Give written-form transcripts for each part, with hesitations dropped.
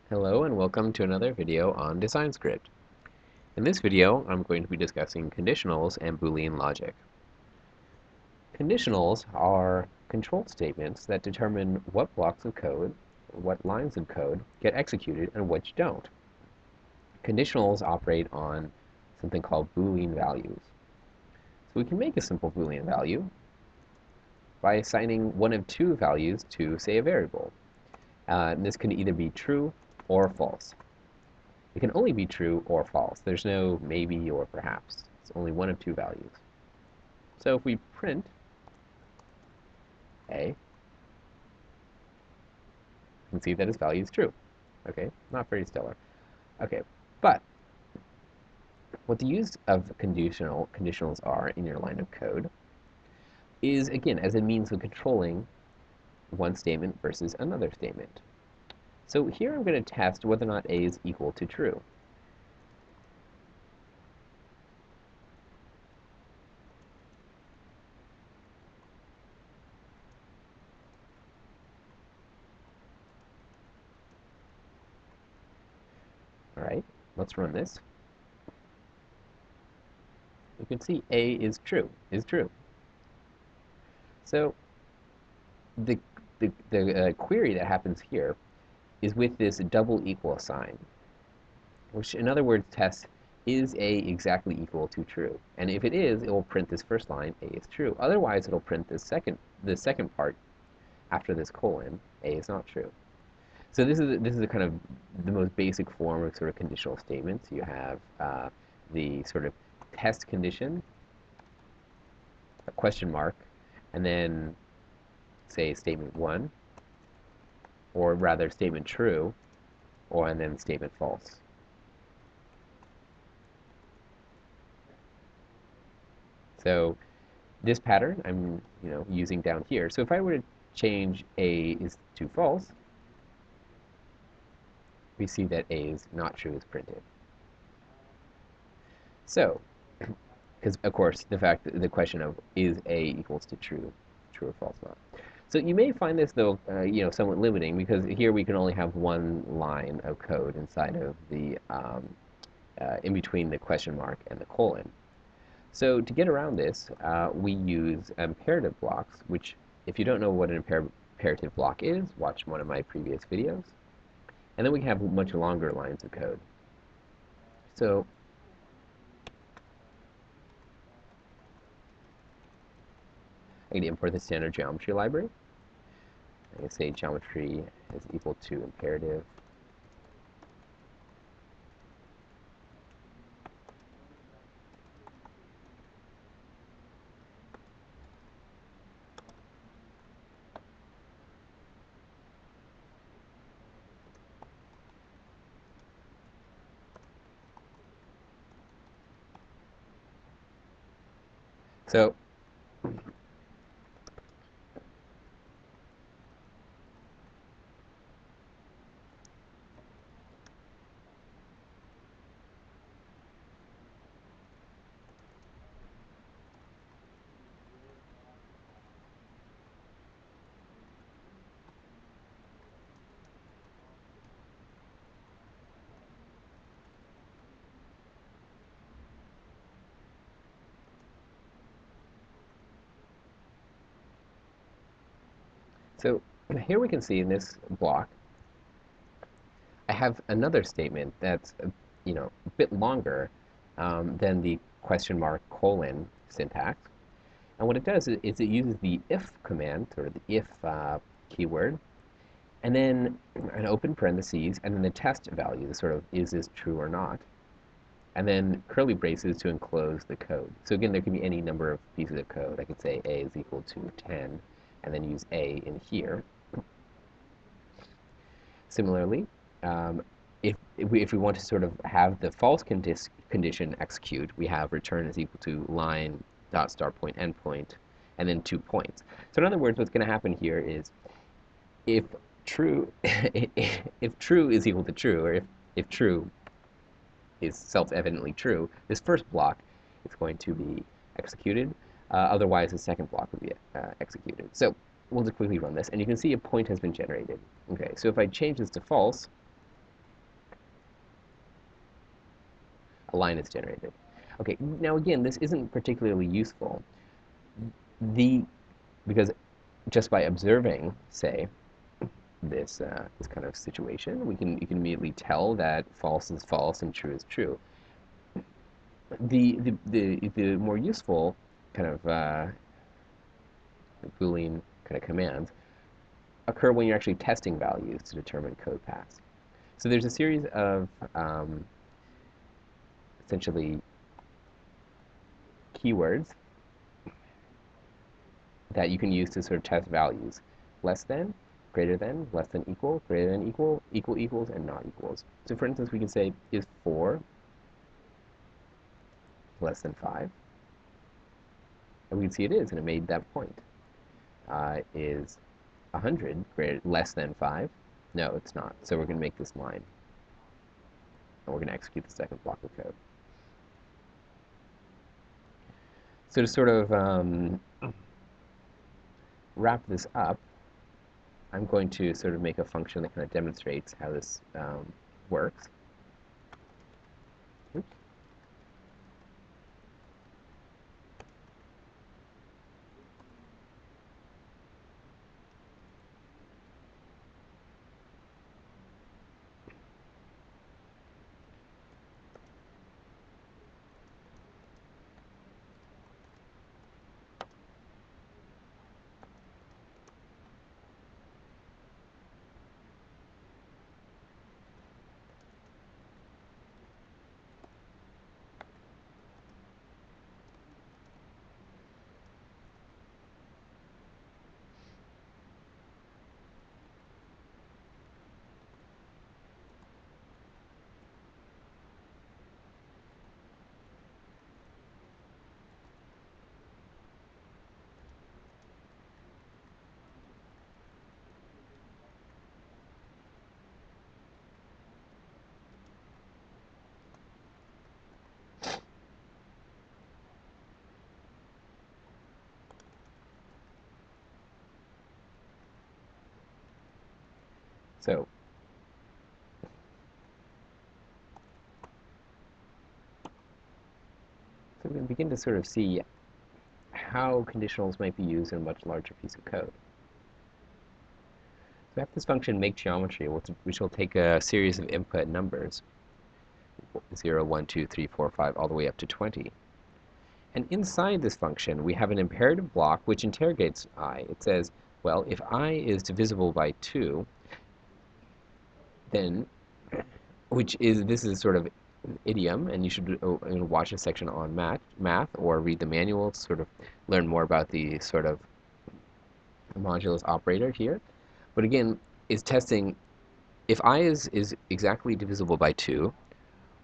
Hello and welcome to another video on DesignScript. In this video, I'm going to be discussing conditionals and Boolean logic. Conditionals are control statements that determine what blocks of code, what lines of code get executed and which don't. Conditionals operate on something called Boolean values. So we can make a simple Boolean value by assigning one of two values to, say, a variable. This can either be true or false. It can only be true or false. There's no maybe or perhaps. It's only one of two values. So if we print A, you can see that its value is true. Okay, not very stellar. Okay, but what the use of conditionals are in your line of code is, again, as a means of controlling one statement versus another statement. So here I'm going to test whether or not A is equal to true. All right, let's run this. You can see A is true, So the query that happens here is with this double equal sign, which in other words tests, is A exactly equal to true? And if it is, it will print this first line, A is true. Otherwise, it'll print the second part after this colon, A is not true. So this is a kind of the most basic form of sort of conditional statements. You have the sort of test condition, a question mark, and then say statement 1, or rather statement true, and then statement false. So this pattern I'm using down here. So if I were to change A is to false, we see that A is not true is printed. So, because of course the question of is A equals to true or false not. So you may find this though somewhat limiting, because here we can only have one line of code inside of the in between the question mark and the colon. So to get around this, we use imperative blocks, which, if you don't know what an imperative block is, watch one of my previous videos. And then we have much longer lines of code. So I can import the standard geometry library. I can say geometry is equal to imperative. So So here we can see in this block, I have another statement that's a bit longer than the question mark colon syntax. And what it does is it uses the if command, or the if keyword, and then an open parentheses, and then the test value, the sort of is this true or not, and then curly braces to enclose the code. So again, there can be any number of pieces of code. I could say A is equal to 10, and then use A in here. Similarly, if we want to sort of have the false condition execute, we have return is equal to line dot start point end point, and then 2 points. So in other words, what's going to happen here is if true if true is equal to true, or if true is self-evidently true, this first block is going to be executed. Otherwise, the second block will be executed. So we'll just quickly run this, and you can see a point has been generated. Okay, so if I change this to false, a line is generated. Okay, now again, this isn't particularly useful. The Because just by observing, say, this kind of situation, you can immediately tell that false is false and true is true. The more useful kind of Boolean kind of commands occur when you're actually testing values to determine code paths. So there's a series of essentially keywords that you can use to sort of test values. Less than, greater than, less than equal, greater than equal, equal equals, and not equals. So for instance, we can say, is 4 less than 5? And we can see it is, and it made that point. Is 100 less than 5? No, it's not. So we're going to make this line. And we're going to execute the second block of code. So to sort of wrap this up, I'm going to sort of make a function that kind of demonstrates how this works. Oops. So we can begin to sort of see how conditionals might be used in a much larger piece of code. So we have this function make geometry, which will take a series of input numbers, 0, 1, 2, 3, 4, 5, all the way up to 20. And inside this function, we have an imperative block which interrogates I. It says, well, if I is divisible by 2, then, this is sort of an idiom, and you should watch a section on math or read the manual to sort of learn more about the sort of modulus operator here. But again, is testing if I is exactly divisible by 2,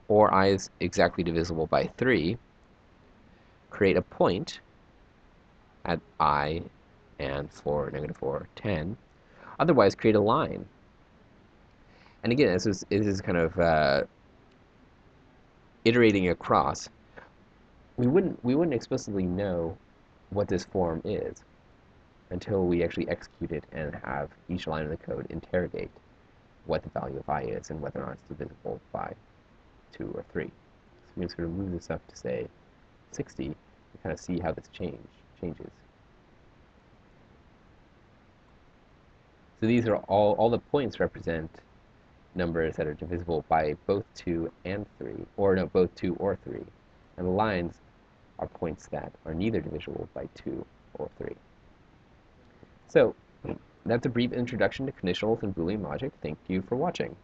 or I is exactly divisible by 3, create a point at I and 4, negative 4, 10. Otherwise, create a line. And again, this is kind of iterating across. We wouldn't explicitly know what this form is until we actually execute it and have each line of the code interrogate what the value of I is and whether or not it's divisible by 2 or 3. So we can sort of move this up to, say, 60 and kind of see how this changes. So these are all the points represent numbers that are divisible by both 2 and 3, or no, both 2 or 3. And the lines are points that are neither divisible by 2 or 3. So that's a brief introduction to conditionals and Boolean logic. Thank you for watching.